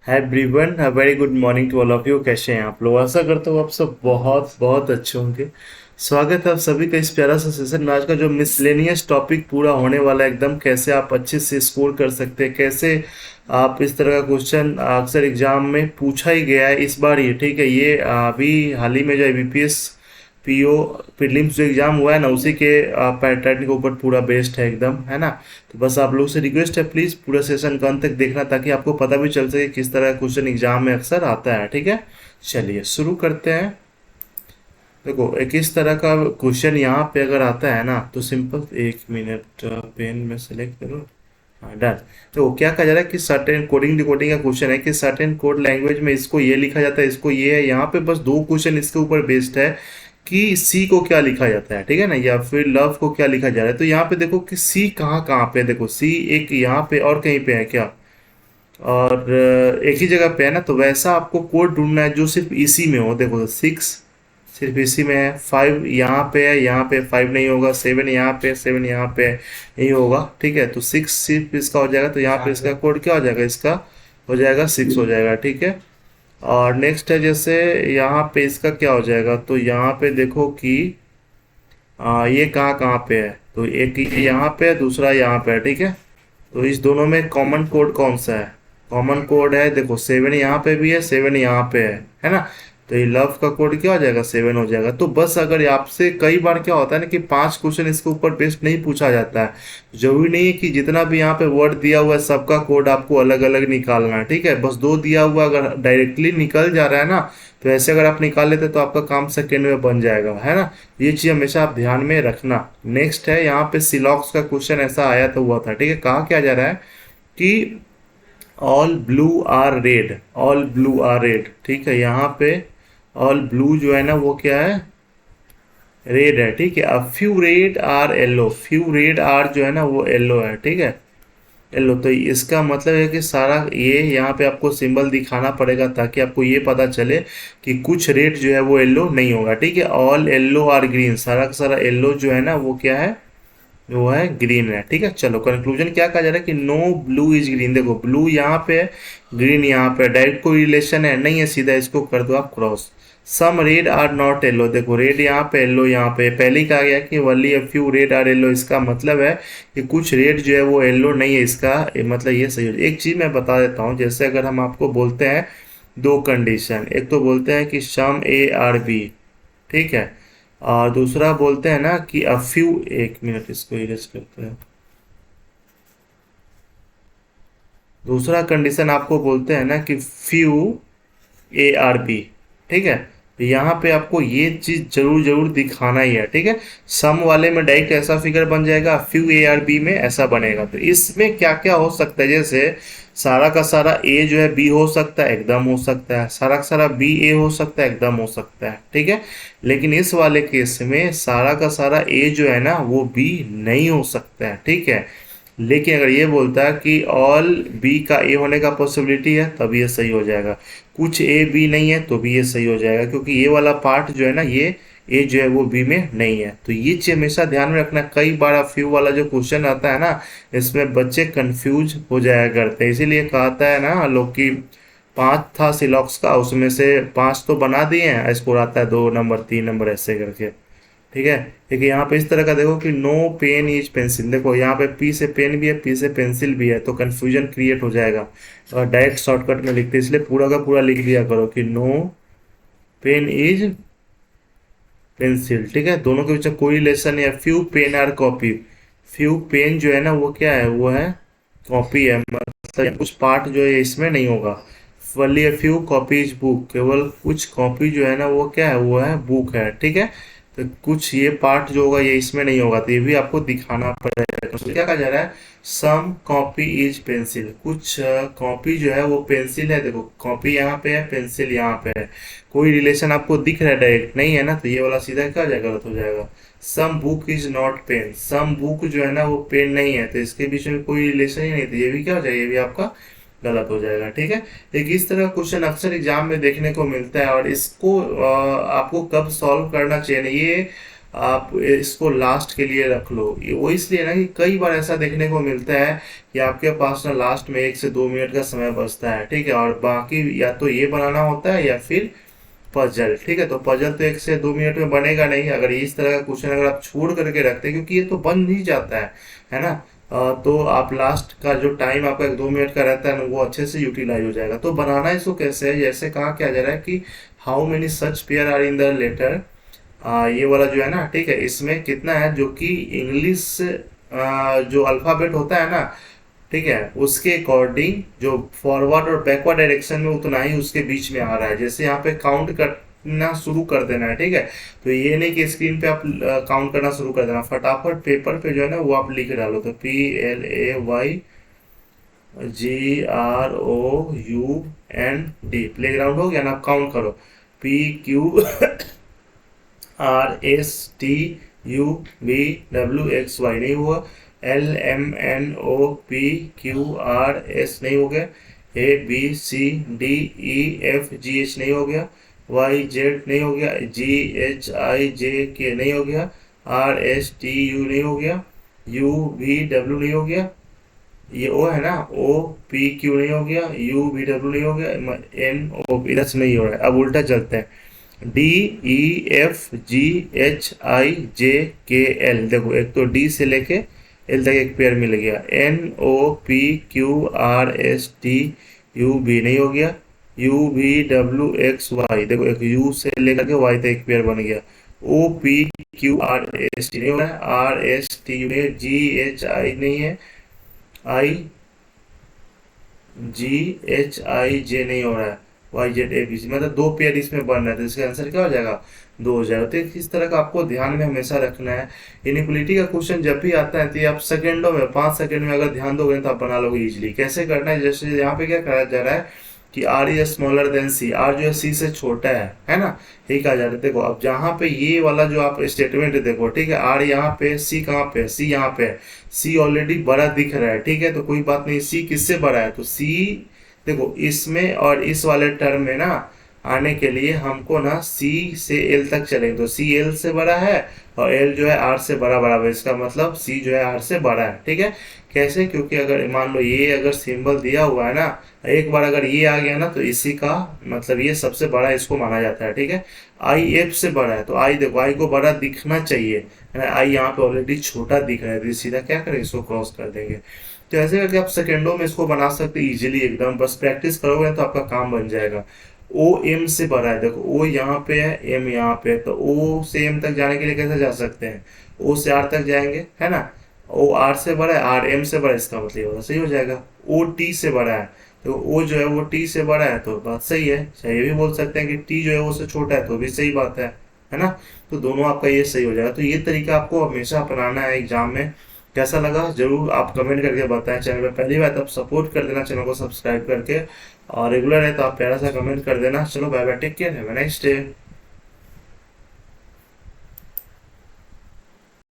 Hi everyone, very good morning to all of you. कैसे हैं आप लोग? आशा करता हूँ आप सब बहुत बहुत अच्छे होंगे। स्वागत है आप सभी का इस प्यारा सा सेशन में। आज का जो मिसलेनियस टॉपिक पूरा होने वाला है एकदम, कैसे आप अच्छे से स्कोर कर सकते हैं, कैसे आप इस तरह का क्वेश्चन अक्सर एग्जाम में पूछा ही गया है इस बार। ये ठीक है, ये अभी हाल ही में जो बीपीएस पीओ प्रीलिम्स जो एग्जाम हुआ है ना, उसी के पैटर्न के ऊपर पूरा बेस्ड है एकदम, है ना। तो बस आप लोग से रिक्वेस्ट है, प्लीज पूरा सेशन का अंत तक देखना ताकि आपको पता भी चल सके किस तरह का क्वेश्चन एग्जाम में अक्सर आता है। ठीक है, चलिए शुरू करते हैं। देखो, एक इस तरह का क्वेश्चन यहाँ पे अगर आता है ना, तो सिंपल, एक मिनट, पेन में सेलेक्ट करो। हाँ, डन। तो क्या कहा जा रहा है कि सर्टेन कोडिंग डिकोडिंग का क्वेश्चन है कि सर्टेन कोड लैंग्वेज में इसको ये लिखा जाता है, इसको ये है। यहाँ पे बस दो क्वेश्चन इसके ऊपर बेस्ड है कि सी को क्या लिखा जाता है, ठीक है ना, या फिर लव को क्या लिखा जा रहा है। तो यहाँ पे देखो कि सी कहाँ कहाँ पे है। देखो सी एक यहाँ पे और कहीं पे है क्या, और एक ही जगह पे है ना। तो वैसा आपको कोड ढूंढना है जो सिर्फ इसी में हो। देखो 6 सिर्फ इसी में है, 5 यहाँ पे है, यहाँ पे 5 नहीं होगा, 7 यहाँ पे, 7 यहाँ पे नहीं होगा। ठीक है, तो 6 सिर्फ इसका हो जाएगा, तो यहाँ पे इसका कोड क्या हो जाएगा, इसका हो जाएगा 6 हो जाएगा। ठीक है, और नेक्स्ट है जैसे यहाँ पे इसका क्या हो जाएगा, तो यहाँ पे देखो कि ये कहाँ कहाँ पे है। तो एक ये यहाँ पे है, दूसरा यहाँ पे है। ठीक है, तो इस दोनों में कॉमन कोड कौन सा है? कॉमन कोड है, देखो 7 यहाँ पे भी है, 7 यहाँ पे है ना। तो ये लव का कोड क्या हो जाएगा, 7 हो जाएगा। तो बस अगर ये आपसे कई बार क्या होता है ना कि 5 क्वेश्चन इसके ऊपर बेस्ड नहीं पूछा जाता है। जरूरी नहीं है कि जितना भी यहाँ पे वर्ड दिया हुआ है सबका कोड आपको अलग अलग निकालना है। ठीक है, बस दो दिया हुआ अगर डायरेक्टली निकल जा रहा है ना, तो ऐसे अगर आप निकाल लेते तो आपका काम सेकेंड में बन जाएगा, है ना। ये चीज हमेशा आप ध्यान में रखना। नेक्स्ट है यहाँ पे सिलॉक्स का क्वेश्चन ऐसा आया तो हुआ था। ठीक है, कहा क्या जा रहा है कि all blue are red, all blue are red. ठीक है, यहाँ पे ऑल ब्लू जो है ना वो क्या है, रेड है। ठीक है, अब few red are yellow, few red are जो है ना वो येलो है। ठीक है, येलो। तो इसका मतलब है कि सारा ये यहाँ पे आपको सिंबल दिखाना पड़ेगा ताकि आपको ये पता चले कि कुछ रेड जो है वो येलो नहीं होगा। ठीक है, ऑल येलो आर ग्रीन, सारा का सारा येलो जो है ना वो क्या है, वो है ग्रीन है। ठीक है, चलो कंक्लूजन क्या कहा जा रहा है कि नो ब्लू इज ग्रीन। देखो ब्लू यहाँ पे है, ग्रीन यहाँ पे है, डायरेक्ट कोई रिलेशन है नहीं है, सीधा इसको कर दो आप cross. Some red are not yellow, देखो रेड यहाँ पे, येलो यहाँ पे। पहले ही कहा गया कि only a few red are yellow, इसका मतलब है कि कुछ रेड जो है वो येलो नहीं है। इसका मतलब ये सही हो। एक चीज मैं बता देता हूँ, जैसे अगर हम आपको बोलते हैं दो कंडीशन, एक तो बोलते हैं कि सम ए आर बी, ठीक है, और दूसरा बोलते हैं ना कि अ फ्यू, एक मिनट इसको इरेज करते हैं। दूसरा कंडीशन आपको बोलते हैं ना कि फ्यू ए आर बी। ठीक है, तो यहाँ पे आपको ये चीज जरूर जरूर दिखाना ही है। ठीक है, सम वाले में डायरेक्ट ऐसा फिगर बन जाएगा, फ्यू ए आर बी में ऐसा बनेगा। तो इसमें क्या क्या हो सकता है, जैसे सारा का सारा ए जो है बी हो सकता है, एकदम हो सकता है। सारा का सारा बी ए हो सकता है, एकदम हो सकता है। ठीक है, लेकिन इस वाले केस में सारा का सारा ए जो है ना वो बी नहीं हो सकता है। ठीक है, लेकिन अगर ये बोलता है कि ऑल बी का ए होने का पॉसिबिलिटी है, तब ये सही हो जाएगा। कुछ ए बी नहीं है तो भी ये सही हो जाएगा, क्योंकि ये वाला पार्ट जो है ना, ये ए जो है वो बी में नहीं है। तो ये चीज हमेशा ध्यान में रखना। कई बार फ्यू वाला जो क्वेश्चन आता है ना, इसमें बच्चे कंफ्यूज हो जाया करते हैं। इसीलिए कहता है ना लोग कि 5 था सिलॉक्स का, उसमें से 5 तो बना दिए हैं, स्कोर आता है 2 नंबर 3 नंबर ऐसे करके। ठीक है, देखिए यहाँ पे इस तरह का देखो कि नो पेन इज पेंसिल। देखो यहाँ पे पी से पेन भी है, पी से पेंसिल भी है, तो कंफ्यूजन क्रिएट हो जाएगा। और डायरेक्ट शॉर्टकट में लिखते हैं, इसलिए पूरा का पूरा लिख दिया करो कि नो पेन इज पेंसिल। ठीक है, दोनों के बीच में कोई रिलेशन है। Few pen are copy, few pen जो है ना वो क्या है, वो है कॉपी है, मतलब कुछ पार्ट जो है इसमें नहीं होगा। वली फ्यू कॉपीज बुक, केवल कुछ कॉपी जो है ना वो क्या है, वो है बुक है। ठीक है, तो कुछ ये पार्ट जो होगा ये इसमें नहीं होगा, तो ये भी आपको दिखाना पड़ेगा। तो क्या कहा जा रहा है, सम कॉपी इज पेंसिल, कुछ कॉपी जो है वो पेंसिल है। देखो कॉपी यहाँ पे है, पेंसिल यहाँ पे है, कोई रिलेशन आपको दिख रहा है डायरेक्ट नहीं है ना, तो ये वाला सीधा क्या हो जाएगा, गलत हो जाएगा। Some book is not pen, some book जो है ना वो पेन नहीं है, तो इसके बीच में कोई रिलेशन ही नहीं, तो ये भी क्या हो जाएगा, ये भी आपका गलत हो जाएगा। ठीक है, एक इस तरह क्वेश्चन अक्सर एग्जाम में देखने को मिलता है, और इसको आपको कब सॉल्व करना चाहिए, ये आप इसको लास्ट के लिए रख लो। ये वो इसलिए ना कि कई बार ऐसा देखने को मिलता है कि आपके पास ना लास्ट में 1 से 2 मिनट का समय बचता है, ठीक है, और बाकी या तो ये बनाना होता है या फिर पजल, ठीक है। तो पजल तो 1 से 2 मिनट में बनेगा नहीं अगर इस तरह का क्वेश्चन अगर आप छोड़ करके रखते हैं, क्योंकि ये तो बन ही जाता है ना। तो आप लास्ट का जो टाइम आपका 1-2 मिनट का रहता है ना, वो अच्छे से यूटिलाइज हो जाएगा। तो बनाना इसको कैसे है, जैसे कहा क्या जा रहा है कि how many such pair are in the letter, ये वाला जो है ना, ठीक है, इसमें कितना है जो कि इंग्लिश जो अल्फाबेट होता है ना, ठीक है, उसके अकॉर्डिंग जो फॉरवर्ड और बैकवर्ड डायरेक्शन में उतना ही उसके बीच में आ रहा है। जैसे यहाँ पे काउंट करना शुरू कर देना है, ठीक है। तो ये नहीं कि स्क्रीन पे आप काउंट करना शुरू कर देना, फटाफट पेपर पे जो है ना वो आप लिख डालो। तो PLAYGROUND, प्ले ग्राउंड हो गया ना। आप काउंट करो, PQRSTUVWXY नहीं हुआ, LMNOPQRS नहीं हो गया, ABCDEFGH नहीं हो गया, YZ नहीं हो गया, GHIJK नहीं हो गया, RSTU नहीं हो गया, UVW नहीं हो गया, ये ओ है ना, OPQ नहीं हो गया, UVW नहीं हो गया, NO इधर से नहीं हो रहा है। अब उल्टा चलते हैं, DEFGHIJKL, देखो एक तो डी से लेके एल तक एक पेयर मिल गया, NOPQRSTUV नहीं हो गया, UVWXY, देखो एक यू से लेकर के वाई तक एक पेयर बन गया, OPQRST नहीं हो रहा है, RST GHI नहीं है, IGHIJ नहीं हो रहा है, YZABC, मतलब 2 पेयर इसमें बन रहा है। तो इसका आंसर क्या हो जाएगा, 2 हो जाएगा। तो इस तरह का आपको ध्यान में हमेशा रखना है। इनइक्वलिटी का क्वेश्चन जब भी आता है तो ये आप सेकंडों में, 5 सेकंड में अगर ध्यान दोगे तो आप बना लोगे इजीली। कैसे करना है, जैसे यहाँ पे क्या कहा जा रहा है कि R is smaller than C, R जो है सी से छोटा है ना, यही कहा जा रहा है। देखो अब जहाँ पे ये वाला जो आप स्टेटमेंट देखो, ठीक है, आर यहाँ पे, सी कहाँ पे, सी यहाँ पे है, सी ऑलरेडी बड़ा दिख रहा है, ठीक है, तो कोई बात नहीं, सी किससे बड़ा है, तो सी देखो इसमें और इस वाले टर्म में ना आने के लिए हमको ना सी से एल तक चलेंगे, तो सी एल से बड़ा है और एल जो है आर से बड़ा बड़ा है, इसका मतलब सी जो है आर से बड़ा है, ठीक है। कैसे, क्योंकि अगर मान लो ये अगर सिंबल दिया हुआ है ना, एक बार अगर ये आ गया ना तो इसी का मतलब ये सबसे बड़ा इसको माना जाता है, ठीक है। आई एफ से बड़ा है, तो आई देखो आई को बड़ा दिखना चाहिए, है ना, आई यहाँ पे ऑलरेडी छोटा दिख रहा है, तो सीधा क्या करें, इसको क्रॉस कर देंगे। तो ऐसे करके आप सेकेंडों में इसको बना सकते हैं इजीली एकदम, बस प्रैक्टिस करोगे तो आपका काम बन जाएगा। ओ एम से बड़ा है, देखो ओ यहाँ पे है, एम यहाँ पे है, तो ओ से एम तक जाने के लिए कैसे जा सकते हैं, ओ से आर तक जाएंगे, है ना। ओ आर से बड़ा है, आर एम से बड़ा है, इसका मतलब ये होगा, सही हो जाएगा। ओ टी से बड़ा है, तो ओ जो है वो टी से बड़ा है, तो बात सही है। चाहे ये भी बोल सकते हैं कि टी जो है वो से छोटा है, तो भी सही बात है ना। तो दोनों आपका ये सही हो जाएगा। तो ये तरीका आपको हमेशा अपनाना है एग्जाम में। कैसा लगा जरूर आप कमेंट करके बताएं। चैनल पे पहली बार आप सपोर्ट कर देना, चैनल को सब्सक्राइब करके, और रेगुलर है तो आप प्यारा सा कमेंट कर देना। चलो bye bye, take care, have a nice day.